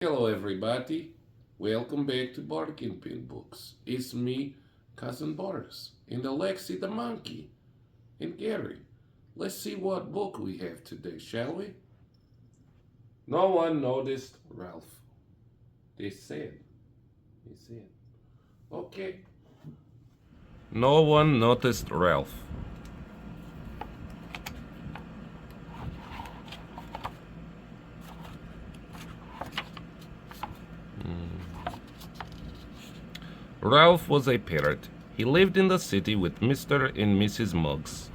Hello, everybody. Welcome back to Bargain Bin Books. It's me, Cousin Boris, and Alexi the monkey, and Gary. Let's see what book we have today, shall we? No one noticed Ralph. They said. They said. Okay. No one noticed Ralph. Ralph was a parrot. He lived in the city with Mr. and Mrs. Muggs.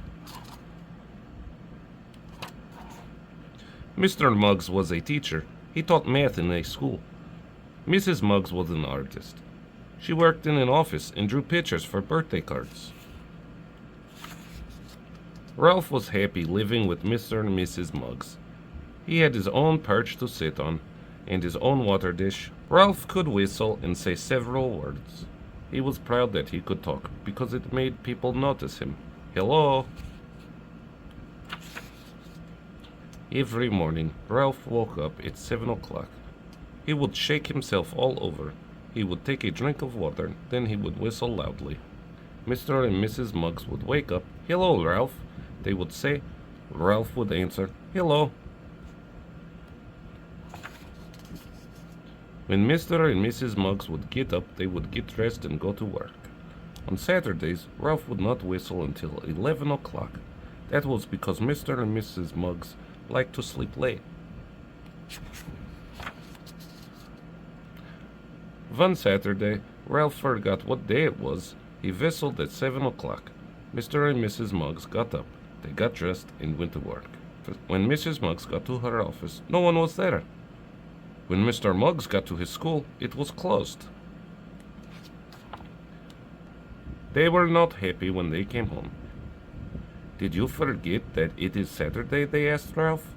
Mr. Muggs was a teacher. He taught math in a school. Mrs. Muggs was an artist. She worked in an office and drew pictures for birthday cards. Ralph was happy living with Mr. and Mrs. Muggs. He had his own perch to sit on and his own water dish. Ralph could whistle and say several words. He was proud that he could talk because it made people notice him. Hello. Every morning, Ralph woke up at 7 o'clock. He would shake himself all over. He would take a drink of water, then he would whistle loudly. Mr. and Mrs. Muggs would wake up. Hello, Ralph, they would say. Ralph would answer, hello. When Mr. and Mrs. Muggs would get up, they would get dressed and go to work. On Saturdays, Ralph would not whistle until 11 o'clock. That was because Mr. and Mrs. Muggs liked to sleep late. One Saturday, Ralph forgot what day it was. He whistled at 7 o'clock. Mr. and Mrs. Muggs got up. They got dressed and went to work. When Mrs. Muggs got to her office, no one was there. When Mr. Muggs got to his school, it was closed. They were not happy when they came home. Did you forget that it is Saturday? They asked Ralph.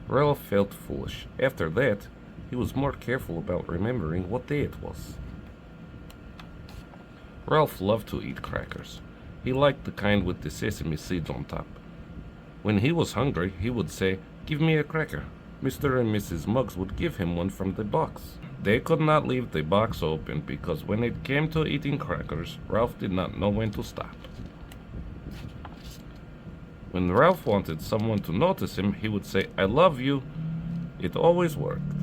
Ralph felt foolish. After that, he was more careful about remembering what day it was. Ralph loved to eat crackers. He liked the kind with the sesame seeds on top. When he was hungry, he would say, "Give me a cracker." Mr. and Mrs. Muggs would give him one from the box. They could not leave the box open because when it came to eating crackers, Ralph did not know when to stop. When Ralph wanted someone to notice him, he would say, "I love you." It always worked.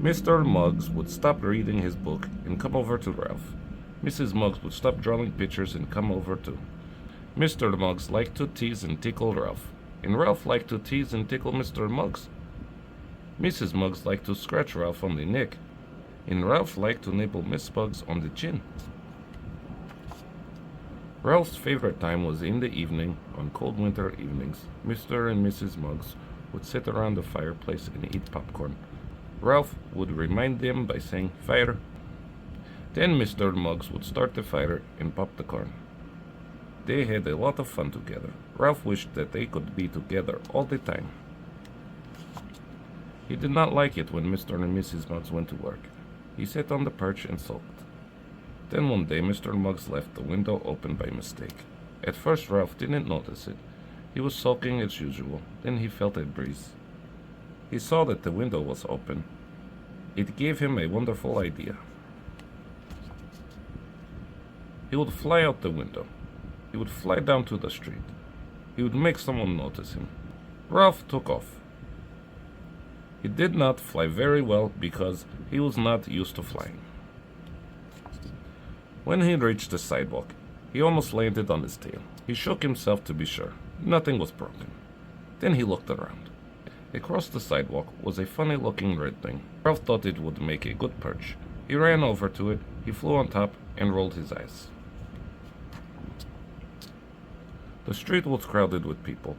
Mr. Muggs would stop reading his book and come over to Ralph. Mrs. Muggs would stop drawing pictures and come over too. Mr. Muggs liked to tease and tickle Ralph, and Ralph liked to tease and tickle Mr. Muggs. Mrs. Muggs liked to scratch Ralph on the neck, and Ralph liked to nibble Miss Muggs on the chin. Ralph's favorite time was in the evening. On cold winter evenings, Mr. and Mrs. Muggs would sit around the fireplace and eat popcorn. Ralph would remind them by saying, "Fire." Then Mr. Muggs would start the fire and pop the corn. They had a lot of fun together. Ralph wished that they could be together all the time. He did not like it when Mr. and Mrs. Muggs went to work. He sat on the perch and sulked. Then one day Mr. Muggs left the window open by mistake. At first Ralph didn't notice it. He was sulking as usual. Then he felt a breeze. He saw that the window was open. It gave him a wonderful idea. He would fly out the window. He would fly down to the street. He would make someone notice him. Ralph took off. He did not fly very well because he was not used to flying. When he reached the sidewalk, he almost landed on his tail. He shook himself to be sure. Nothing was broken. Then he looked around. Across the sidewalk was a funny-looking red thing. Ralph thought it would make a good perch. He ran over to it, he flew on top, and rolled his eyes. The street was crowded with people.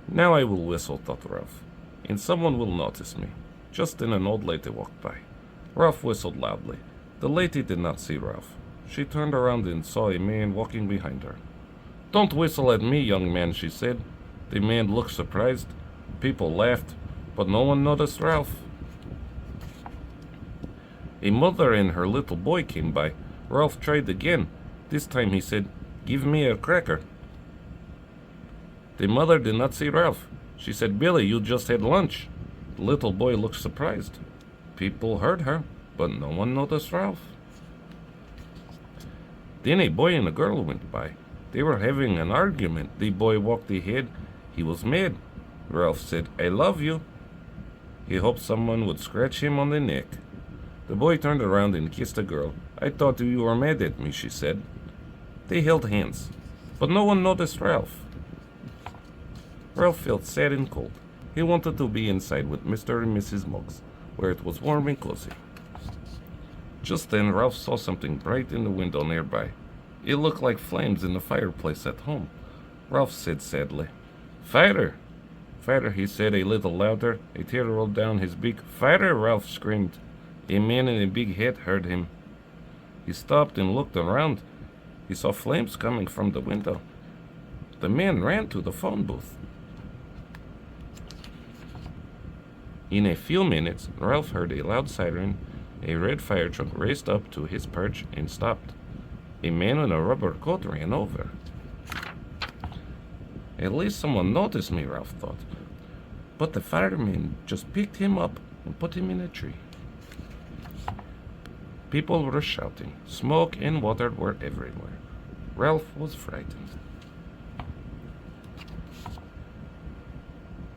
Now I will whistle, thought Ralph, and someone will notice me. Just then an old lady walked by. Ralph whistled loudly. The lady did not see Ralph. She turned around and saw a man walking behind her. "Don't whistle at me, young man," she said. The man looked surprised. People laughed, but no one noticed Ralph. A mother and her little boy came by. Ralph tried again. This time he said, "Give me a cracker." The mother did not see Ralph. She said, "Billy, you just had lunch." The little boy looked surprised. People heard her, but no one noticed Ralph. Then a boy and a girl went by. They were having an argument. The boy walked ahead. He was mad. Ralph said, "I love you." He hoped someone would scratch him on the neck. The boy turned around and kissed the girl. "I thought you were mad at me," she said. They held hands, but no one noticed Ralph. Ralph felt sad and cold. He wanted to be inside with Mr. and Mrs. Muggs, where it was warm and cozy. Just then, Ralph saw something bright in the window nearby. It looked like flames in the fireplace at home. Ralph said sadly, "Fire! Fire," he said a little louder. A tear rolled down his beak. "Fire!" Ralph screamed. A man in a big hat heard him. He stopped and looked around. He saw flames coming from the window. The man ran to the phone booth. In a few minutes, Ralph heard a loud siren. A red fire truck raced up to his perch and stopped. A man in a rubber coat ran over. At least someone noticed me, Ralph thought. But the fireman just picked him up and put him in a tree. People were shouting. Smoke and water were everywhere. Ralph was frightened.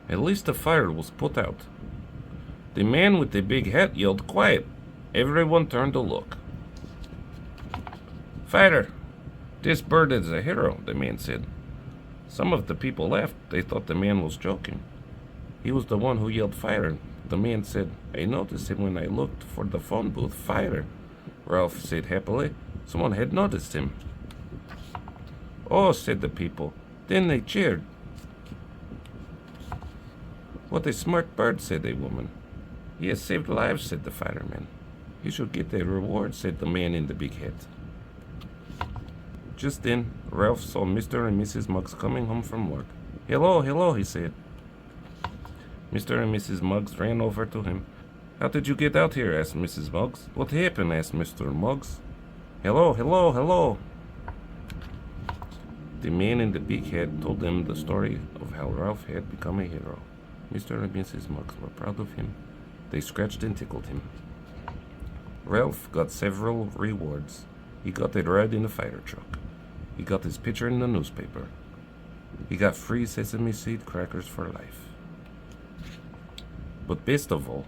At least the fire was put out. The man with the big hat yelled, "Quiet!" Everyone turned to look. "Fire! This bird is a hero," the man said. Some of the people laughed. They thought the man was joking. He was the one who yelled fire. The man said, "I noticed him when I looked for the phone booth. Fire!" Ralph said happily. Someone had noticed him. "Oh," said the people. Then they cheered. "What a smart bird," said a woman. "He has saved lives," said the fireman. "He should get a reward," said the man in the big hat. Just then, Ralph saw Mr. and Mrs. Muggs coming home from work. "Hello, hello," he said. Mr. and Mrs. Muggs ran over to him. "How did you get out here?" asked Mrs. Muggs. "What happened?" asked Mr. Muggs. "Hello, hello, hello." The man in the big hat told them the story of how Ralph had become a hero. Mr. and Mrs. Muggs were proud of him. They scratched and tickled him. Ralph got several rewards. He got a ride in a fire truck. He got his picture in the newspaper. He got free sesame seed crackers for life. But best of all,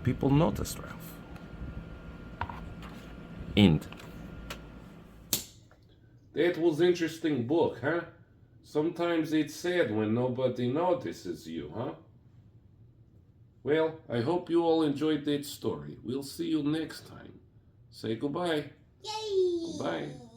people noticed Ralph. End. That was interesting book, huh? Sometimes it's sad when nobody notices you, huh? Well, I hope you all enjoyed that story. We'll see you next time. Say goodbye. Yay! Goodbye.